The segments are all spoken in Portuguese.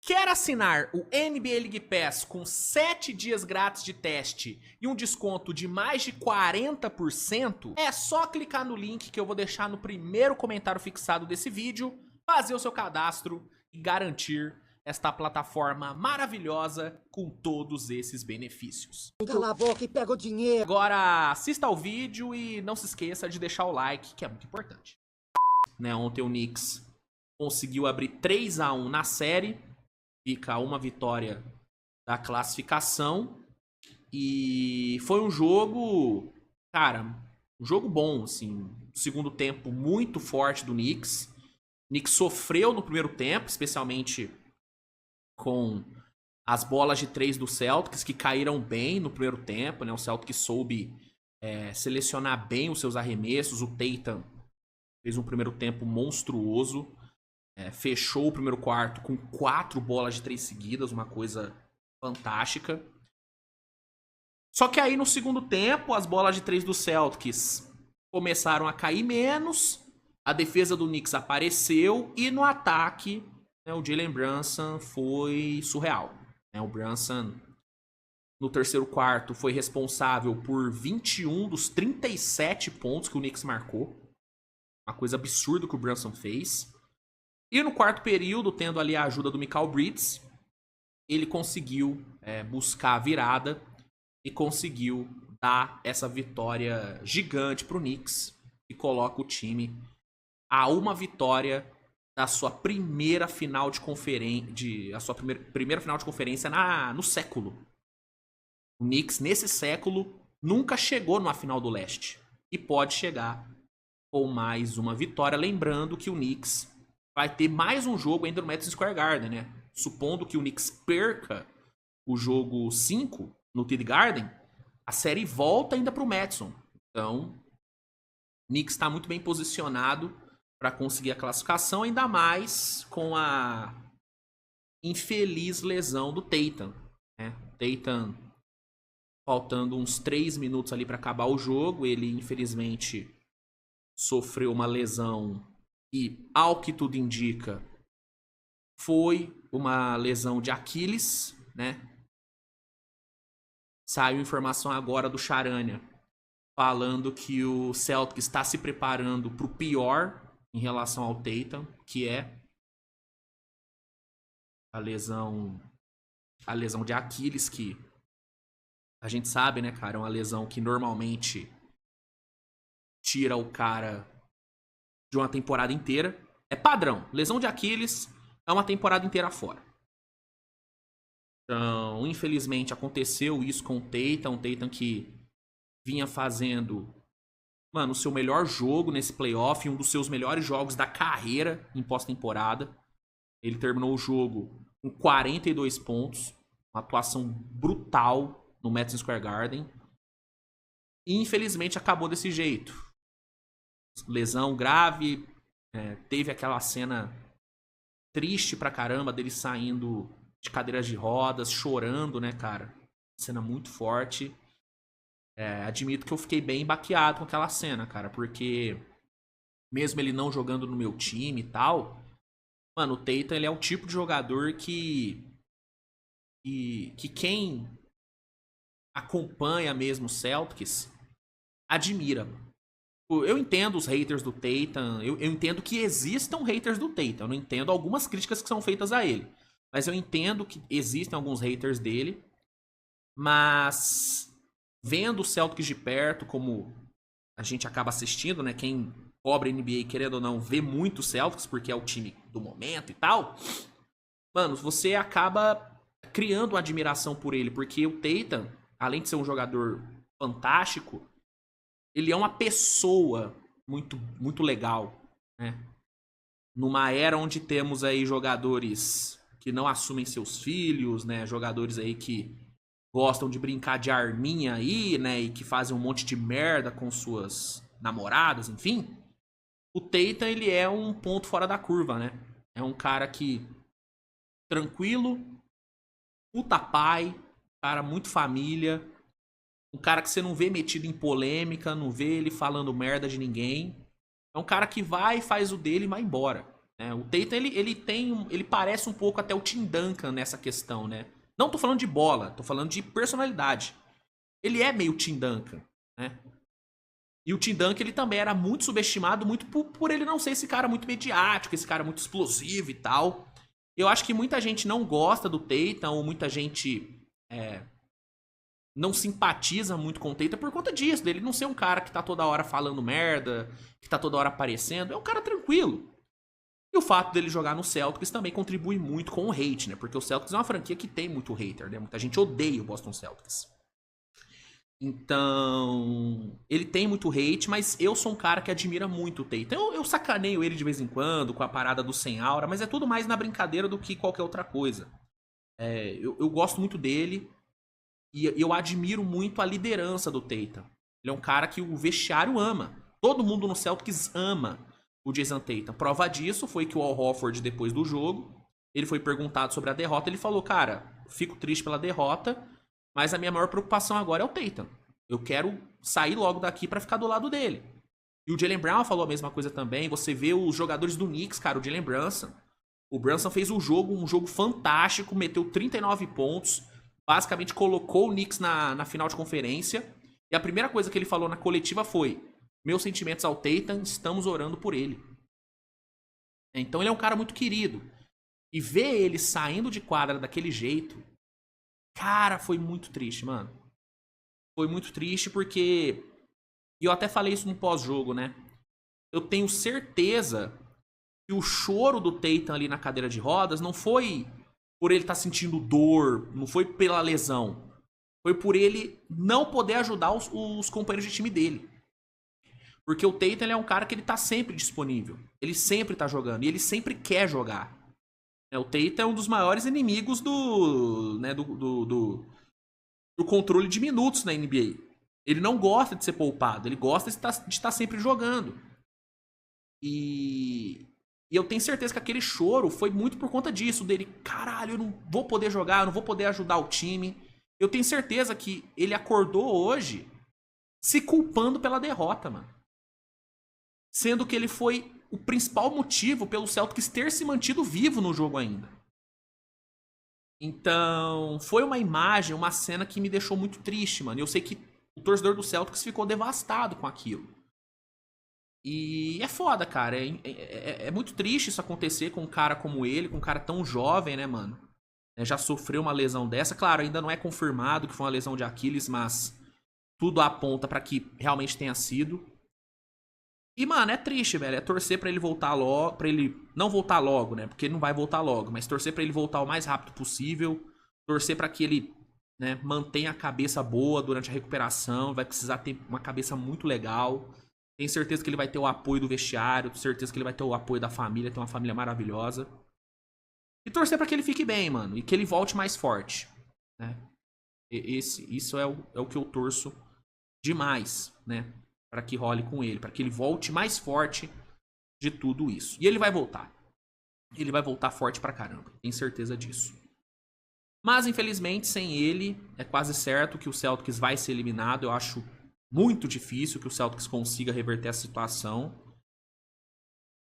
Quer assinar o NBA League Pass com 7 dias grátis de teste e um desconto de mais de 40%? É só clicar no link que eu vou deixar no primeiro comentário fixado desse vídeo, fazer o seu cadastro e garantir esta plataforma maravilhosa com todos esses benefícios. Cala a boca e pega o dinheiro. Agora assista ao vídeo e não se esqueça de deixar o like, que é muito importante. Ontem o Knicks conseguiu abrir 3-1 na série. Fica uma vitória da classificação. E foi um jogo, cara, um jogo bom, assim. Segundo tempo muito forte do Knicks. O Knicks sofreu no primeiro tempo, especialmente com as bolas de 3 do Celtics, que caíram bem no primeiro tempo, né? O Celtics soube selecionar bem os seus arremessos. O Tatum fez um primeiro tempo monstruoso. Fechou o primeiro quarto com 4 bolas de 3 seguidas, uma coisa fantástica. Só que aí no segundo tempo, as bolas de 3 do Celtics começaram a cair menos, a defesa do Knicks apareceu e no ataque, o Jalen Brunson foi surreal. O Brunson, no terceiro quarto, foi responsável por 21 dos 37 pontos que o Knicks marcou. Uma coisa absurda que o Brunson fez. E no quarto período, tendo ali a ajuda do Mikal Bridges, ele conseguiu buscar a virada e conseguiu dar essa vitória gigante para o Knicks e coloca o time a uma vitória da sua primeira final de conferência, a sua primeira final de conferência no século. O Knicks, nesse século, nunca chegou numa final do leste e pode chegar com mais uma vitória. Lembrando que o Knicks vai ter mais um jogo ainda no Madison Square Garden, né? Supondo que o Knicks perca o jogo 5 no TD Garden, a série volta ainda para o Madison. Então, o Knicks está muito bem posicionado para conseguir a classificação, ainda mais com a infeliz lesão do Tatum, né? Tatum, faltando uns 3 minutos ali para acabar o jogo, ele infelizmente sofreu uma lesão e, ao que tudo indica, foi uma lesão de Aquiles, né? Saiu informação agora do Charania falando que o Celtics está se preparando para o pior em relação ao Tatum, que é a lesão de Aquiles, que a gente sabe, né, cara, é uma lesão que normalmente tira o cara de uma temporada inteira. É padrão. Lesão de Aquiles é uma temporada inteira fora. Então, infelizmente, aconteceu isso com o Tatum. O Tatum que vinha fazendo, o seu melhor jogo nesse playoff, um dos seus melhores jogos da carreira em pós-temporada. Ele terminou o jogo com 42 pontos. Uma atuação brutal no Madison Square Garden. E, infelizmente, acabou desse jeito. Lesão grave, teve aquela cena triste pra caramba dele saindo de cadeiras de rodas, chorando, né, cara? Cena muito forte. Admito que eu fiquei bem baqueado com aquela cena, cara, porque mesmo ele não jogando no meu time e tal, o Tatum, ele é o tipo de jogador que quem acompanha mesmo o Celtics admira. Eu entendo os haters do Tatum, eu entendo que existam haters do Tatum, eu não entendo algumas críticas que são feitas a ele, mas eu entendo que existem alguns haters dele, mas vendo o Celtics de perto, como a gente acaba assistindo, né, quem cobre NBA, querendo ou não, vê muito o Celtics, porque é o time do momento e tal, você acaba criando uma admiração por ele, porque o Tatum, além de ser um jogador fantástico, ele é uma pessoa muito, muito legal, né? Numa era onde temos aí jogadores que não assumem seus filhos, né? Jogadores aí que gostam de brincar de arminha aí, né? E que fazem um monte de merda com suas namoradas, enfim. O Tatum, ele é um ponto fora da curva, né? É um cara que tranquilo, puta pai, cara muito família. Um cara que você não vê metido em polêmica, não vê ele falando merda de ninguém. É um cara que vai, faz o dele e vai embora. né? O Tatum, ele parece um pouco até o Tim Duncan nessa questão, né? Não tô falando de bola, tô falando de personalidade. Ele é meio Tim Duncan, né? E o Tim Duncan, ele também era muito subestimado, muito por ele não ser esse cara muito mediático, esse cara muito explosivo e tal. Eu acho que muita gente não gosta do Tatum, ou muita gente não simpatiza muito com o Tatum por conta disso, dele não ser um cara que tá toda hora falando merda, que tá toda hora aparecendo. É um cara tranquilo. E o fato dele jogar no Celtics também contribui muito com o hate, né? Porque o Celtics é uma franquia que tem muito hater, né? Muita gente odeia o Boston Celtics. Então, ele tem muito hate, mas eu sou um cara que admira muito o Tatum. Eu sacaneio ele de vez em quando com a parada do sem aura, mas é tudo mais na brincadeira do que qualquer outra coisa. Eu gosto muito dele e eu admiro muito a liderança do Tatum. Ele é um cara que o vestiário ama. Todo mundo no Celtics ama o Jason Tatum. Prova disso foi que o Al Horford, depois do jogo, ele foi perguntado sobre a derrota, ele falou, cara, fico triste pela derrota, mas a minha maior preocupação agora é o Tatum. Eu quero sair logo daqui pra ficar do lado dele. E o Jaylen Brown falou a mesma coisa também. Você vê os jogadores do Knicks, cara, o Jaylen Brunson. O Brunson fez um jogo fantástico, meteu 39 pontos, basicamente colocou o Knicks na final de conferência. E a primeira coisa que ele falou na coletiva foi: meus sentimentos ao Tatum, estamos orando por ele. Então ele é um cara muito querido. E ver ele saindo de quadra daquele jeito, cara, foi muito triste, mano. Foi muito triste porque... E eu até falei isso no pós-jogo, né? Eu tenho certeza que o choro do Tatum ali na cadeira de rodas não foi por ele estar sentindo dor, não foi pela lesão. Foi por ele não poder ajudar os companheiros de time dele. Porque o Tatum, ele é um cara que ele tá sempre disponível. Ele sempre tá jogando. E ele sempre quer jogar. O Tatum é um dos maiores inimigos do controle de minutos na NBA. Ele não gosta de ser poupado. Ele gosta de estar sempre jogando. E eu tenho certeza que aquele choro foi muito por conta disso. Dele, caralho, eu não vou poder jogar, eu não vou poder ajudar o time. Eu tenho certeza que ele acordou hoje se culpando pela derrota, mano. Sendo que ele foi o principal motivo pelo Celtics ter se mantido vivo no jogo ainda. Então, foi uma imagem, uma cena que me deixou muito triste, mano. E eu sei que o torcedor do Celtics ficou devastado com aquilo. E é foda, cara. É muito triste isso acontecer com um cara como ele, com um cara tão jovem, né, mano? Já sofreu uma lesão dessa. Claro, ainda não é confirmado que foi uma lesão de Aquiles, mas tudo aponta pra que realmente tenha sido. E, mano, é triste, velho. É torcer pra ele voltar logo. Pra ele não voltar logo, né? Porque ele não vai voltar logo. Mas torcer pra ele voltar o mais rápido possível. Torcer pra que ele, né, mantenha a cabeça boa durante a recuperação. Vai precisar ter uma cabeça muito legal. Tenho certeza que ele vai ter o apoio do vestiário. Tenho certeza que ele vai ter o apoio da família. Tem uma família maravilhosa. E torcer pra que ele fique bem, mano. E que ele volte mais forte, né? Isso é o que eu torço demais, né? Para que role com ele, para que ele volte mais forte de tudo isso. E ele vai voltar. Ele vai voltar forte pra caramba, tenho certeza disso. Mas, infelizmente, sem ele, é quase certo que o Celtics vai ser eliminado. Eu acho muito difícil que o Celtics consiga reverter a situação.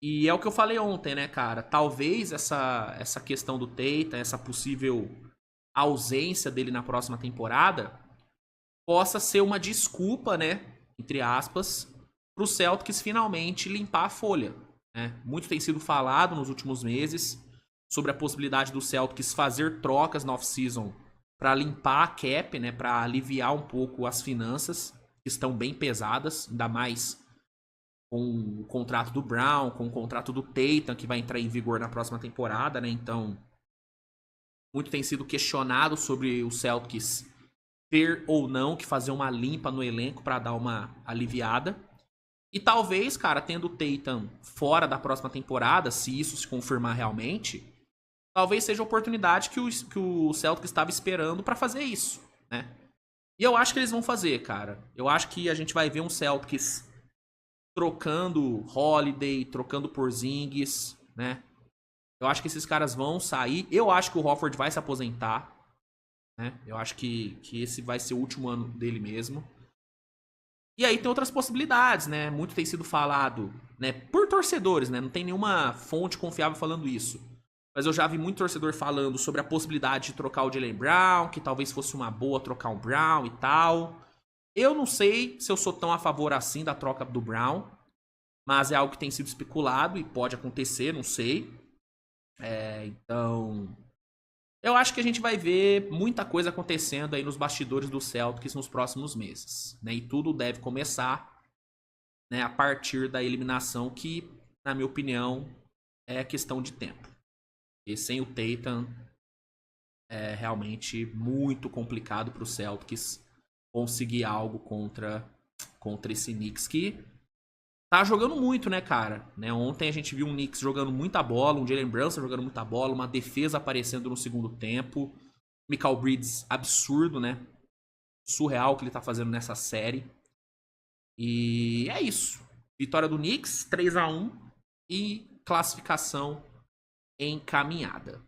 E é o que eu falei ontem, né, cara? Talvez essa questão do Tatum, essa possível ausência dele na próxima temporada, possa ser uma desculpa, né? Entre aspas, para o Celtics finalmente limpar a folha. Né? Muito tem sido falado nos últimos meses sobre a possibilidade do Celtics fazer trocas na off-season para limpar a cap, né? Para aliviar um pouco as finanças, que estão bem pesadas, ainda mais com o contrato do Brown, com o contrato do Tatum, que vai entrar em vigor na próxima temporada. Né? Então, muito tem sido questionado sobre o Celtics ter ou não que fazer uma limpa no elenco para dar uma aliviada. E talvez, cara, tendo o Tatum fora da próxima temporada, se isso se confirmar realmente, talvez seja a oportunidade que o Celtics estava esperando para fazer isso, né? E eu acho que eles vão fazer, cara. Eu acho que a gente vai ver um Celtics trocando Holiday, trocando Porzingis, né? Eu acho que esses caras vão sair. Eu acho que o Horford vai se aposentar. Né? Eu acho que esse vai ser o último ano dele mesmo. E aí tem outras possibilidades, né? Muito tem sido falado, né? Por torcedores, né? Não tem nenhuma fonte confiável falando isso. Mas eu já vi muito torcedor falando sobre a possibilidade de trocar o Jaylen Brown, que talvez fosse uma boa trocar um Brown e tal. Eu não sei se eu sou tão a favor assim da troca do Brown, mas é algo que tem sido especulado e pode acontecer, não sei. Então, eu acho que a gente vai ver muita coisa acontecendo aí nos bastidores do Celtics nos próximos meses, né? E tudo deve começar, né, a partir da eliminação que, na minha opinião, é questão de tempo. E sem o Tatum é realmente muito complicado para o Celtics conseguir algo contra esse Knicks que tá jogando muito, né, cara? Né, ontem a gente viu um Knicks jogando muita bola, um Jalen Brunson jogando muita bola, uma defesa aparecendo no segundo tempo. Michael Bridges, absurdo, né? Surreal o que ele tá fazendo nessa série. E é isso. Vitória do Knicks, 3-1 e classificação encaminhada.